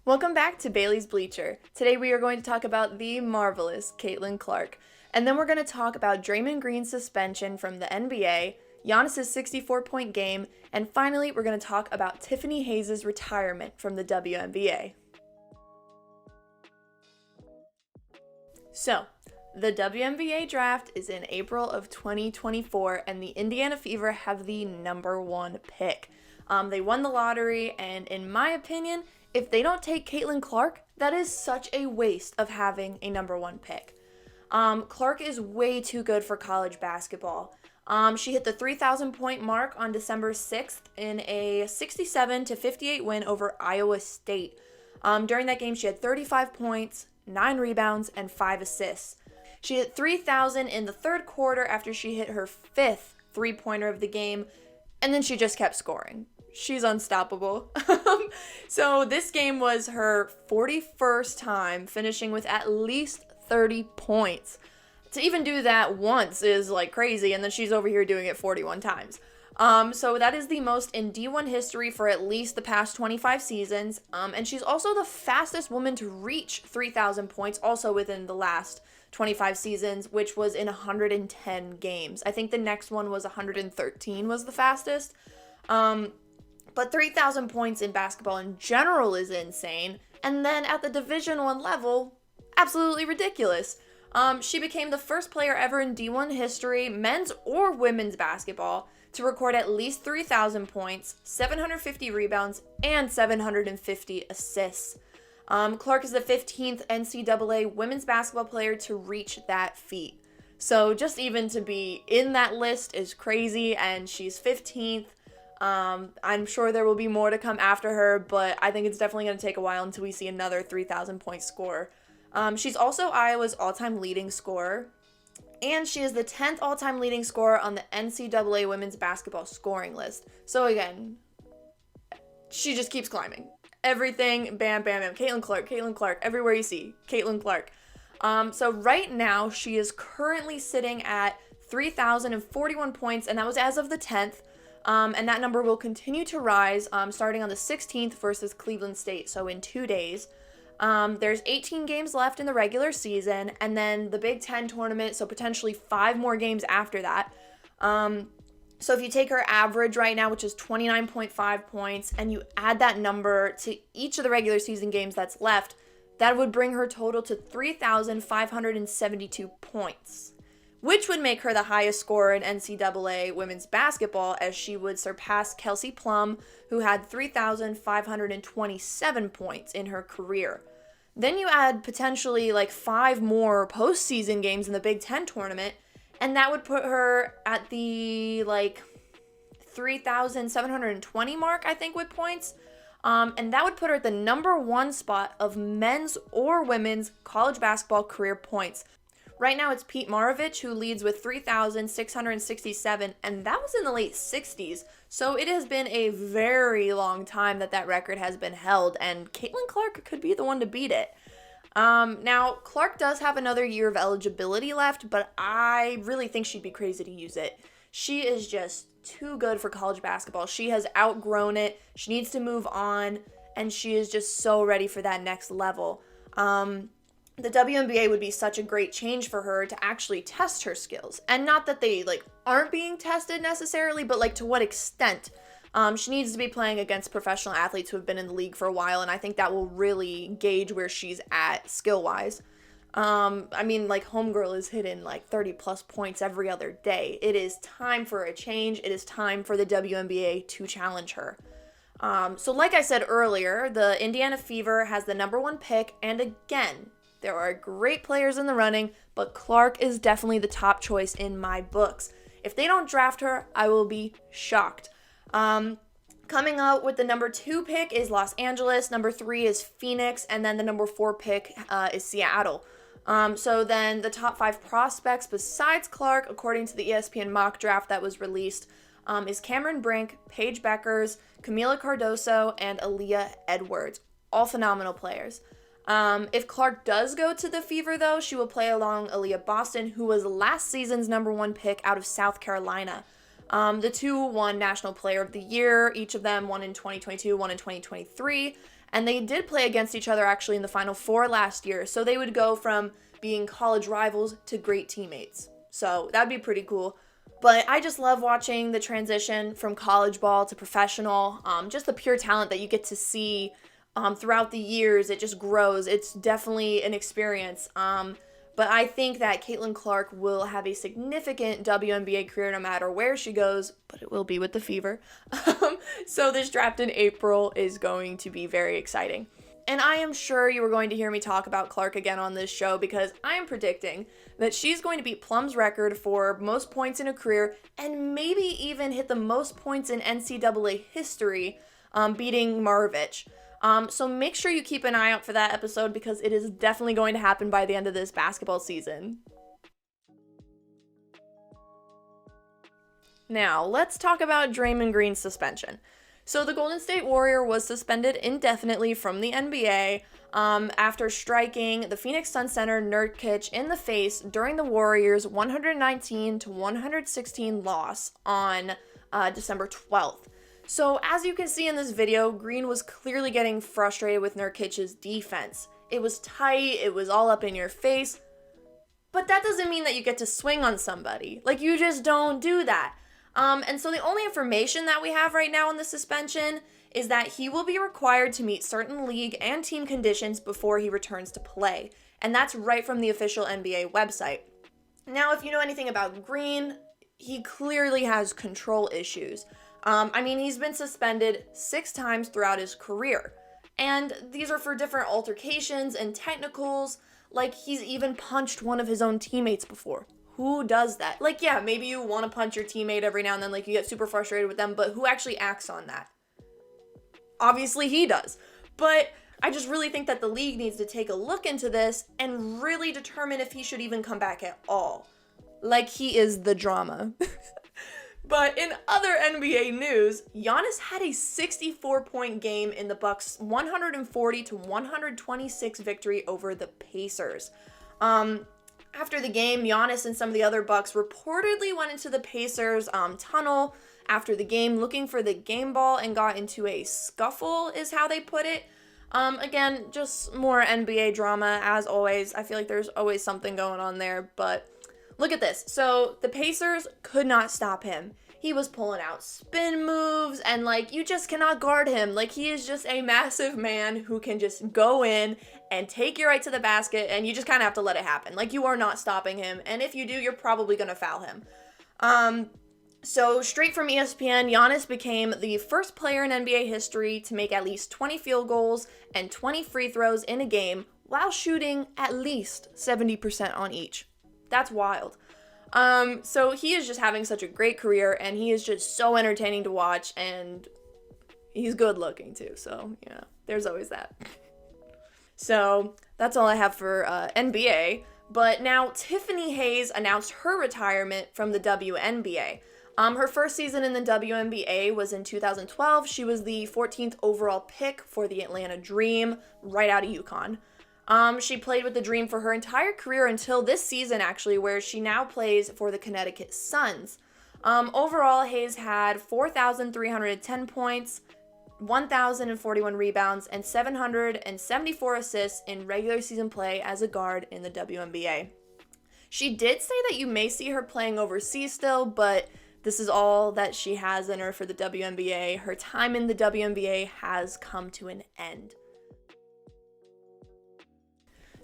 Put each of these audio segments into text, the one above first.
Welcome back to Bailey's Bleacher. Today we are going to talk about the marvelous Caitlin Clark. And then we're going to talk about Draymond Green's suspension from the NBA, Giannis' 64-point game, and finally we're going to talk about Tiffany Hayes' retirement from the WNBA. So, the WNBA draft is in April of 2024, and the Indiana Fever have the number one pick. They won the lottery, and in my opinion, if they don't take Caitlin Clark, that is such a waste of having a number one pick. Clark is way too good for college basketball. She hit the 3,000 point mark on December 6th in a 67-58 win over Iowa State. During that game, she had 35 points, 9 rebounds, and 5 assists. She hit 3,000 in the third quarter after she hit her 5th three-pointer of the game, and then she just kept scoring. She's unstoppable. So this game was her 41st time finishing with at least 30 points. To even do that once is like crazy, and then she's over here doing it 41 times. So that is the most in D1 history for at least the past 25 seasons. And she's also the fastest woman to reach 3,000 points also within the last 25 seasons, which was in 110 games. I think the next one was 113 was the fastest. But 3,000 points in basketball in general is insane. And then at the Division I level, absolutely ridiculous. She became the first player ever in D1 history, men's or women's basketball, to record at least 3,000 points, 750 rebounds, and 750 assists. Clark is the 15th NCAA women's basketball player to reach that feat. So just even to be in that list is crazy, and she's 15th. I'm sure there will be more to come after her, but I think it's definitely going to take a while until we see another 3,000 point scorer. She's also Iowa's all-time leading scorer, and she is the 10th all-time leading scorer on the NCAA women's basketball scoring list. So again, she just keeps climbing. Everything, bam, bam, bam. Caitlin Clark, everywhere you see, Caitlin Clark. So right now, she is currently sitting at 3,041 points, and that was as of the 10th. And that number will continue to rise starting on the 16th versus Cleveland State, so in 2 days. There's 18 games left in the regular season, and then the Big Ten tournament, so potentially 5 more games after that. So if you take her average right now, which is 29.5 points, and you add that number to each of the regular season games that's left, that would bring her total to 3,572 points, which would make her the highest scorer in NCAA women's basketball, as she would surpass Kelsey Plum, who had 3,527 points in her career. Then you add potentially like 5 more postseason games in the Big Ten tournament, and that would put her at the 3,720 mark, I think, with points. And that would put her at the number 1 spot of men's or women's college basketball career points. Right now it's Pete Maravich who leads with 3,667, and that was in the late 60s. So it has been a very long time that record has been held, and Caitlin Clark could be the one to beat it. Now, Clark does have another year of eligibility left, but I really think she'd be crazy to use it. She is just too good for college basketball. She has outgrown it. She needs to move on, and she is just so ready for that next level. The WNBA would be such a great change for her to actually test her skills. And not that they aren't being tested necessarily, but to what extent. She needs to be playing against professional athletes who have been in the league for a while, and I think that will really gauge where she's at skill-wise. Homegirl is hitting 30 plus points every other day. It is time for a change. It is time for the WNBA to challenge her. So like I said earlier, the Indiana Fever has the number 1 pick, and again, there are great players in the running, but Clark is definitely the top choice in my books. If they don't draft her, I will be shocked. Coming out with the number 2 pick is Los Angeles, number 3 is Phoenix, and then the number 4 pick is Seattle. So then the top 5 prospects besides Clark, according to the ESPN mock draft that was released, is Cameron Brink, Paige Beckers, Camila Cardoso, and Aaliyah Edwards. All phenomenal players. If Clark does go to the Fever, though, she will play along Aaliyah Boston, who was last season's number 1 pick out of South Carolina. The two won National Player of the Year, each of them one in 2022, one in 2023, And they did play against each other actually in the Final Four last year. So they would go from being college rivals to great teammates. So that'd be pretty cool. But I just love watching the transition from college ball to professional. Just the pure talent that you get to see throughout the years. It just grows. It's definitely an experience. But I think that Caitlin Clark will have a significant WNBA career no matter where she goes, but it will be with the Fever. So this draft in April is going to be very exciting. And I am sure you are going to hear me talk about Clark again on this show because I am predicting that she's going to beat Plum's record for most points in a career and maybe even hit the most points in NCAA history, beating Maravich. So make sure you keep an eye out for that episode because it is definitely going to happen by the end of this basketball season. Now, let's talk about Draymond Green's suspension. So the Golden State Warrior was suspended indefinitely from the NBA after striking the Phoenix Sun center Nurkic in the face during the Warriors' 119-116 loss on December 12th. So as you can see in this video, Green was clearly getting frustrated with Nurkic's defense. It was tight, it was all up in your face, but that doesn't mean that you get to swing on somebody. Like, you just don't do that. And so the only information that we have right now on the suspension is that he will be required to meet certain league and team conditions before he returns to play. And that's right from the official NBA website. Now, if you know anything about Green, he clearly has control issues. He's been suspended 6 times throughout his career. And these are for different altercations and technicals. Like, he's even punched one of his own teammates before. Who does that? Like, yeah, maybe you want to punch your teammate every now and then, like you get super frustrated with them, but who actually acts on that? Obviously he does. But I just really think that the league needs to take a look into this and really determine if he should even come back at all. Like, he is the drama. But in other NBA news, Giannis had a 64-point game in the Bucks' 140-126 victory over the Pacers. After the game, Giannis and some of the other Bucks reportedly went into the Pacers tunnel after the game looking for the game ball and got into a scuffle, is how they put it. Again, just more NBA drama, as always. I feel like there's always something going on there, but look at this. So the Pacers could not stop him. He was pulling out spin moves, and like, you just cannot guard him. Like, he is just a massive man who can just go in and take you right to the basket, and you just kind of have to let it happen. Like, you are not stopping him, and if you do, you're probably going to foul him. So straight from ESPN, Giannis became the first player in NBA history to make at least 20 field goals and 20 free throws in a game while shooting at least 70% on each. That's wild. So he is just having such a great career, and he is just so entertaining to watch, and he's good looking too. So yeah, there's always that. So that's all I have for NBA. But now Tiffany Hayes announced her retirement from the WNBA. Her first season in the WNBA was in 2012. She was the 14th overall pick for the Atlanta Dream, right out of UConn. She played with the Dream for her entire career until this season, actually, where she now plays for the Connecticut Suns. Overall, Hayes had 4,310 points, 1,041 rebounds, and 774 assists in regular season play as a guard in the WNBA. She did say that you may see her playing overseas still, but this is all that she has in her for the WNBA. Her time in the WNBA has come to an end.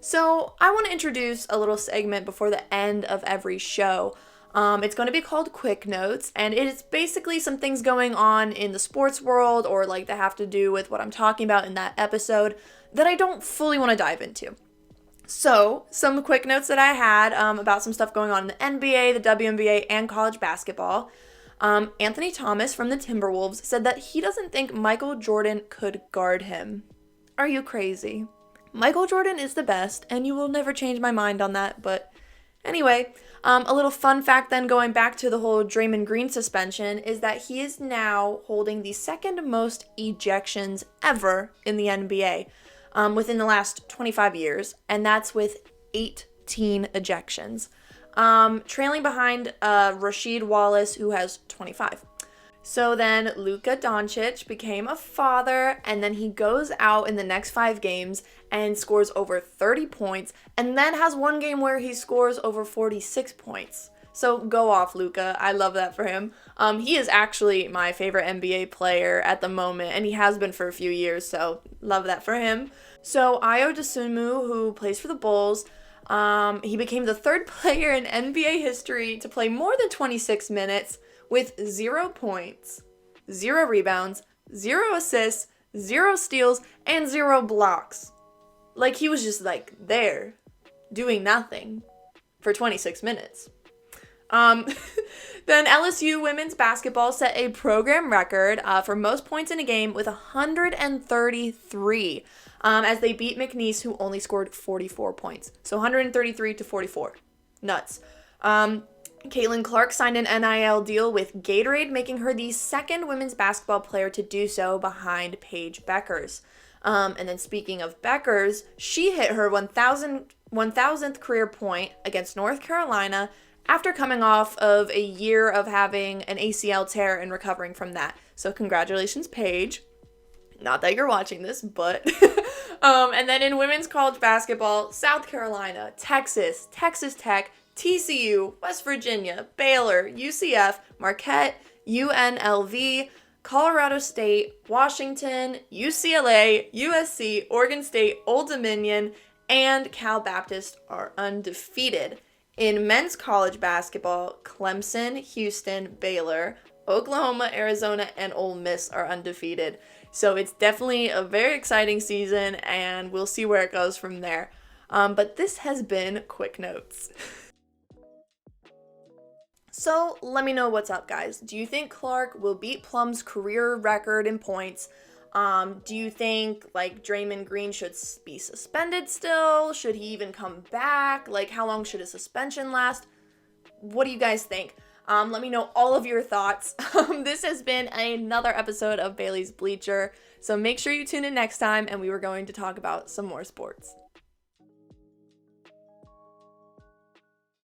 So I want to introduce a little segment before the end of every show. It's going to be called Quick Notes, and it's basically some things going on in the sports world or like that have to do with what I'm talking about in that episode that I don't fully want to dive into. So some quick notes that I had about some stuff going on in the NBA, the WNBA, and college basketball. Anthony Thomas from the Timberwolves said that he doesn't think Michael Jordan could guard him. Are you crazy? Michael Jordan is the best, and you will never change my mind on that, but anyway, a little fun fact then going back to the whole Draymond Green suspension is that he is now holding the second most ejections ever in the NBA within the last 25 years, and that's with 18 ejections, trailing behind Rasheed Wallace, who has 25. So then Luka Doncic became a father, and then he goes out in the next 5 games and scores over 30 points, and then has one game where he scores over 46 points. So go off, Luka. I love that for him. He is actually my favorite NBA player at the moment, and he has been for a few years, so love that for him. So Ayo Dosunmu, who plays for the Bulls, he became the 3rd player in NBA history to play more than 26 minutes with 0 points, 0 rebounds, 0 assists, 0 steals, and 0 blocks. Like, he was just, like, there, doing nothing for 26 minutes. Then LSU women's basketball set a program record for most points in a game with 133 as they beat McNeese, who only scored 44 points. So 133 to 44. Nuts. Caitlin Clark signed an NIL deal with Gatorade, making her the 2nd women's basketball player to do so behind Paige Beckers. And then speaking of Beckers, she hit her 1,000th career point against North Carolina after coming off of a year of having an ACL tear and recovering from that. So congratulations, Paige. Not that you're watching this, but... and then in women's college basketball, South Carolina, Texas, Texas Tech, TCU, West Virginia, Baylor, UCF, Marquette, UNLV, Colorado State, Washington, UCLA, USC, Oregon State, Old Dominion, and Cal Baptist are undefeated. In men's college basketball, Clemson, Houston, Baylor, Oklahoma, Arizona, and Ole Miss are undefeated. So it's definitely a very exciting season, and we'll see where it goes from there. But this has been Quick Notes. So let me know what's up, guys. Do you think Clark will beat Plum's career record in points? Do you think, like, Draymond Green should be suspended still? Should he even come back? Like, how long should his suspension last? What do you guys think? Let me know all of your thoughts. This has been another episode of Bailey's Bleacher. So make sure you tune in next time, and we were going to talk about some more sports.